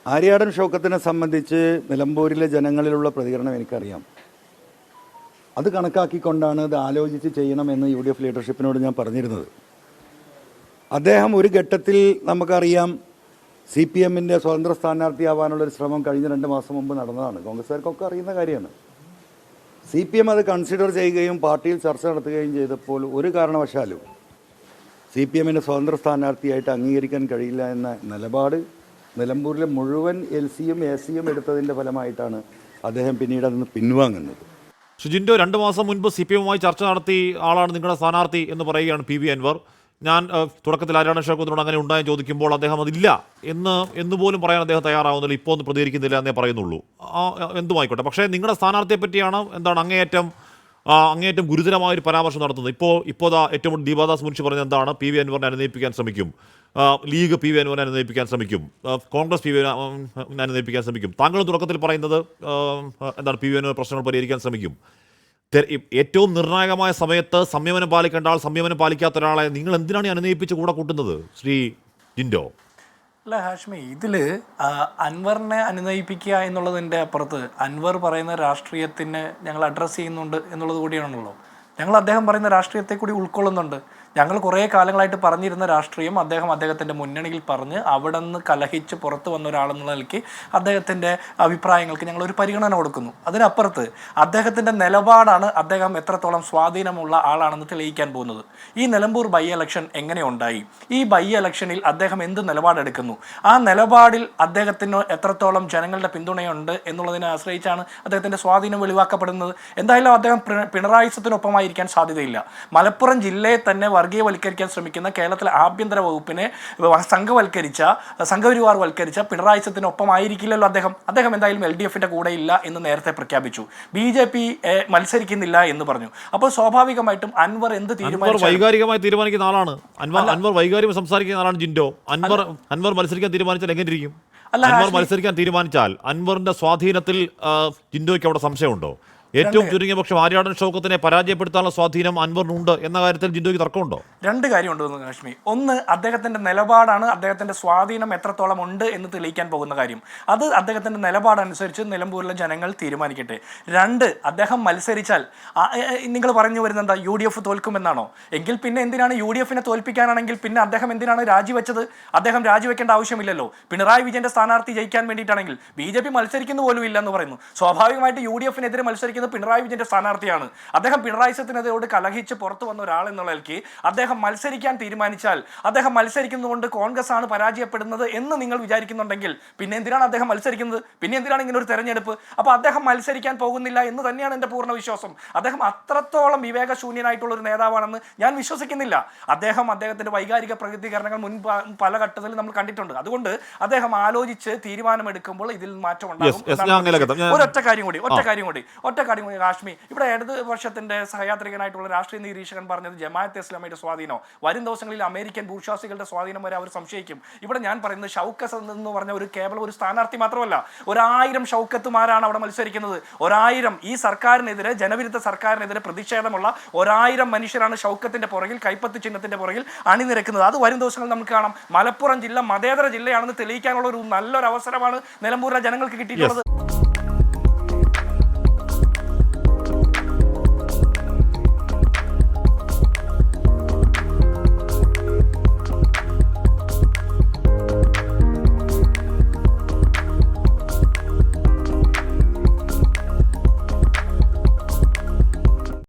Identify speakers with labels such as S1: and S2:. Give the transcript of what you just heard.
S1: ആര്യാടൻ ഷൗക്കത്തിനെ സംബന്ധിച്ച് നിലമ്പൂരിലെ ജനങ്ങളിലുള്ള പ്രതികരണം എനിക്കറിയാം. അത് കണക്കാക്കിക്കൊണ്ടാണ് ഇത് ആലോചിച്ച് ചെയ്യണമെന്ന് UDF ലീഡർഷിപ്പിനോട് ഞാൻ പറഞ്ഞിരുന്നത്. അദ്ദേഹം ഒരു ഘട്ടത്തിൽ നമുക്കറിയാം CPMൻ്റെ സ്വതന്ത്ര സ്ഥാനാർത്ഥിയാവാനുള്ളൊരു ശ്രമം കഴിഞ്ഞ 2 മാസം മുമ്പ് നടന്നതാണ്. കോൺഗ്രസ്സുകാർക്കൊക്കെ അറിയുന്ന കാര്യമാണ്. CPM അത് കൺസിഡർ ചെയ്യുകയും പാർട്ടിയിൽ ചർച്ച നടത്തുകയും ചെയ്തപ്പോൾ ഒരു കാരണവശാലും CPMൻ്റെ സ്വതന്ത്ര സ്ഥാനാർത്ഥിയായിട്ട് അംഗീകരിക്കാൻ കഴിയില്ല എന്ന നിലപാട് നിലമ്പൂരിലെ മുഴുവൻ LCയും AC-യും എടുത്തതിൻ്റെ ഫലമായിട്ടാണ് അദ്ദേഹം പിന്നീട് അതിന് പിൻവാങ്ങുന്നത്.
S2: ജിൻഡോ 2 മാസം മുൻപ് CPM-മായി ചർച്ച നടത്തി ആളാണ് നിങ്ങളുടെ സ്ഥാനാർത്ഥി എന്ന് പറയുകയാണ് PV അൻവർ. ഞാൻ തുടക്കത്തിൽ ആര്യാടൻ ഷൗക്കത്തിനോട് അങ്ങനെ ഉണ്ടായെന്ന് ചോദിക്കുമ്പോൾ അദ്ദേഹം അതില്ല എന്ന് പോലും പറയാൻ അദ്ദേഹം തയ്യാറാവുന്നില്ല, ഇപ്പോൾ ഒന്നും പ്രതികരിക്കുന്നില്ല എന്നേ പറയുന്നുള്ളൂ. എന്തുമായിക്കോട്ടെ, പക്ഷേ നിങ്ങളുടെ സ്ഥാനാർത്ഥിയെ പറ്റിയാണ് അങ്ങേയറ്റം ഗുരുതരമായൊരു പരാമർശം നടത്തുന്നത്. ഇപ്പോൾ ഏറ്റവും ദീപാദാസ് മുൻഷി പറഞ്ഞത് എന്താണ്? PV അൻവറിനെ അനുനയിപ്പിക്കാൻ ശ്രമിക്കും, ലീഗ് PV അൻവറിനെ അനുനയിപ്പിക്കാൻ ശ്രമിക്കും, കോൺഗ്രസ് PV അനുനയിപ്പിക്കാൻ ശ്രമിക്കും. താങ്കൾ തുടക്കത്തിൽ പറയുന്നത് എന്താണ്? PV അൻവർ പ്രശ്നങ്ങൾ പരിഹരിക്കാൻ ശ്രമിക്കും. ഏറ്റവും നിർണായകമായ സമയത്ത് സംയമനം പാലിക്കേണ്ട ആൾ സംയമനം പാലിക്കാത്ത ഒരാളെ നിങ്ങൾ എന്തിനാണ് അനുനയിപ്പിച്ച് കൂടെ കൂട്ടുന്നത് ശ്രീ ജിൻഡോ?
S3: അല്ല ഹാഷ്മി, ഇതിൽ അൻവറിനെ അനുനയിപ്പിക്കുക എന്നുള്ളതിൻ്റെ അപ്പുറത്ത് അൻവർ പറയുന്ന രാഷ്ട്രീയത്തിന് ഞങ്ങൾ അഡ്രസ്സ് ചെയ്യുന്നുണ്ട് എന്നുള്ളത് കൂടിയാണല്ലോ. ഞങ്ങൾ അദ്ദേഹം പറയുന്ന രാഷ്ട്രീയത്തെ കൂടി ഉൾക്കൊള്ളുന്നുണ്ട്. ഞങ്ങൾ കുറേ കാലങ്ങളായിട്ട് പറഞ്ഞിരുന്ന രാഷ്ട്രീയം അദ്ദേഹത്തിൻ്റെ മുന്നണിയിൽ പറഞ്ഞ് അവിടെ നിന്ന് കലഹിച്ച് പുറത്ത് വന്ന ഒരാളെന്നുള്ള നിലയ്ക്ക് അദ്ദേഹത്തിൻ്റെ അഭിപ്രായങ്ങൾക്ക് ഞങ്ങളൊരു പരിഗണന കൊടുക്കുന്നു. അതിനപ്പുറത്ത് അദ്ദേഹത്തിൻ്റെ നിലപാടാണ് അദ്ദേഹം എത്രത്തോളം സ്വാധീനമുള്ള ആളാണെന്ന് തെളിയിക്കാൻ പോകുന്നത്. ഈ നിലമ്പൂർ ബൈ ഇലക്ഷൻ എങ്ങനെ ഉണ്ടായി, ഈ ബൈ ഇലക്ഷനിൽ അദ്ദേഹം എന്ത് നിലപാടെടുക്കുന്നു, ആ നിലപാടിൽ അദ്ദേഹത്തിന് എത്രത്തോളം ജനങ്ങളുടെ പിന്തുണയുണ്ട് എന്നുള്ളതിനെ ആശ്രയിച്ചാണ് അദ്ദേഹത്തിൻ്റെ സ്വാധീനം വെളിവാക്കപ്പെടുന്നത്. എന്തായാലും അദ്ദേഹം പിണറായിസത്തിനൊപ്പമായിരിക്കാൻ സാധ്യതയില്ല. മലപ്പുറം ജില്ലയെ തന്നെ വർഗീയവൽക്കരിക്കാൻ ശ്രമിക്കുന്ന കേരളത്തിലെ ആഭ്യന്തര വകുപ്പിനെ സംഘപരിവാർവൽക്കരിച്ച പിണറായിസത്തിനൊപ്പമായിരിക്കില്ലല്ലോ അദ്ദേഹം എന്തായാലും LDFന്റെ കൂടെ ഇല്ല എന്ന് നേരത്തെ പ്രഖ്യാപിച്ചു. BJP മത്സരിക്കുന്നില്ല എന്ന് പറഞ്ഞു. അപ്പോൾ സ്വാഭാവികമായിട്ടും അൻവർ എന്ത്
S2: വൈകാരികമായി തീരുമാനിക്കുന്ന ആളാണ് അൻവർ വൈകാരികം സംസാരിക്കുന്ന ആളാണ് ജിൻഡോ. അൻവർ മത്സരിക്കാൻ തീരുമാനിച്ചാൽ എങ്ങനെ ഇരിക്കും? അൻവർ മത്സരിക്കാൻ തീരുമാനിച്ചാൽ അൻവറിന്റെ സ്വാധീനത്തിൽ ജിൻഡോയ്ക്ക് അവിടെ സംശയമുണ്ടോ? ഏറ്റവും ചുരുങ്ങിയ പക്ഷം ആര്യാടൻ ഷൗക്കത്തിനെ പരാജയപ്പെടുത്താനുള്ള സ്വാധീനം അൻവറിനുണ്ട് എന്ന കാര്യത്തിൽ ജിൻഡോയ്ക്ക് തർക്കമുണ്ടോ?
S3: 2 കാര്യമുണ്ട് കാശ്മീർ. ഒന്ന്, അദ്ദേഹത്തിൻ്റെ നിലപാടാണ് അദ്ദേഹത്തിൻ്റെ സ്വാധീനം എത്രത്തോളം ഉണ്ട് എന്ന് തെളിയിക്കാൻ പോകുന്ന കാര്യം. അത് അദ്ദേഹത്തിൻ്റെ നിലപാടനുസരിച്ച് നിലമ്പൂരിലെ ജനങ്ങൾ തീരുമാനിക്കട്ടെ. 2, അദ്ദേഹം മത്സരിച്ചാൽ നിങ്ങൾ പറഞ്ഞു വരുന്നത് എന്താ, UDF തോൽക്കുമെന്നാണോ? എങ്കിൽ പിന്നെ എന്തിനാണ് UDFനെ തോൽപ്പിക്കാനാണെങ്കിൽ പിന്നെ അദ്ദേഹം എന്തിനാണ് രാജിവെച്ചത്? അദ്ദേഹം രാജിവെക്കേണ്ട ആവശ്യമില്ലല്ലോ. പിണറായി വിജയന്റെ സ്ഥാനാർത്ഥി ജയിക്കാൻ വേണ്ടിയിട്ടാണെങ്കിൽ BJP മത്സരിക്കുന്ന പോലും ഇല്ല എന്ന് പറയുന്നു. സ്വാഭാവികമായിട്ട് UDFനെതിരെ മത്സരിക്കുന്ന പിണറായി വിജയന്റെ സ്ഥാനാർത്ഥിയാണ്. അദ്ദേഹം പിണറായിസത്തിനെതിരോട് കലഹിച്ച് പുറത്തു വന്ന ഒരാളെന്നുള്ള നിലയ്ക്ക് അദ്ദേഹം മത്സരിക്കാൻ തീരുമാനിച്ചാൽ അദ്ദേഹം മത്സരിക്കുന്നതുകൊണ്ട് കോൺഗ്രസ് ആണ് പരാജയപ്പെടുന്നത് എന്ന് നിങ്ങൾ വിചാരിക്കുന്നുണ്ടെങ്കിൽ പിന്നെ എന്തിനാണ് അദ്ദേഹം മത്സരിക്കുന്നത്? പിന്നെ എന്തിനാണ് ഇങ്ങനെ ഒരു തെരഞ്ഞെടുപ്പ്? അപ്പോൾ അദ്ദേഹം മത്സരിക്കാൻ പോകുന്നില്ല എന്ന് തന്നെയാണ് എൻ്റെ പൂർണ്ണ വിശ്വാസം. അദ്ദേഹം അത്രത്തോളം വിവേകശൂന്യനായിട്ടുള്ള ഒരു നേതാവാണെന്ന് ഞാൻ വിശ്വസിക്കുന്നില്ല. അദ്ദേഹത്തിന്റെ വൈകാരിക പ്രതികരണങ്ങൾ മുൻപ് പല ഘട്ടത്തിലും നമ്മൾ കണ്ടിട്ടുണ്ട്. അതുകൊണ്ട് അദ്ദേഹം ആലോചിച്ച് തീരുമാനമെടുക്കുമ്പോൾ ഇതിൽ മാറ്റം ഉണ്ടാകും. ഒറ്റ കാര്യം കൂടി കാശ്മീർ, ഇവിടെ ഇടതുപക്ഷത്തിന്റെ സഹയാത്രികനായിട്ടുള്ള രാഷ്ട്രീയ നിരീക്ഷകൻ പറഞ്ഞത് ജമാഅത്തെ ഇസ്ലാമിയുടെ സ്വാധീനോ, വരും ദിവസങ്ങളിൽ അമേരിക്കൻ ബൂർഷ്വാസികളുടെ സ്വാധീനം വരെ അവർ സംശയിക്കും. ഇവിടെ ഞാൻ പറയുന്നത് ഷൗക്കത്ത് എന്ന് പറഞ്ഞ കേവലം ഒരു സ്ഥാനാർത്ഥി മാത്രമല്ല, 1000 ഷൗക്കത്തുമാരാണ് അവിടെ മത്സരിക്കുന്നത്. 1000 ഈ സർക്കാരിനെതിരെ, ജനവിരുദ്ധ സർക്കാരിനെതിരെ പ്രതിഷേധമുള്ള 1000 മനുഷ്യരാണ് ഷൗക്കത്തിന്റെ പുറകിൽ, കൈപ്പത്തി ചിഹ്നത്തിന്റെ പുറകിൽ അണിനിരക്കുന്നത്. അത് വരും ദിവസങ്ങളിൽ നമുക്ക് കാണാം. മലപ്പുറം ജില്ല മതേതര ജില്ലയാണെന്ന് തെളിയിക്കാനുള്ള നല്ലൊരു അവസരമാണ് നിലമ്പൂരിലെ ജനങ്ങൾക്ക് കിട്ടിയിട്ടുള്ളത്.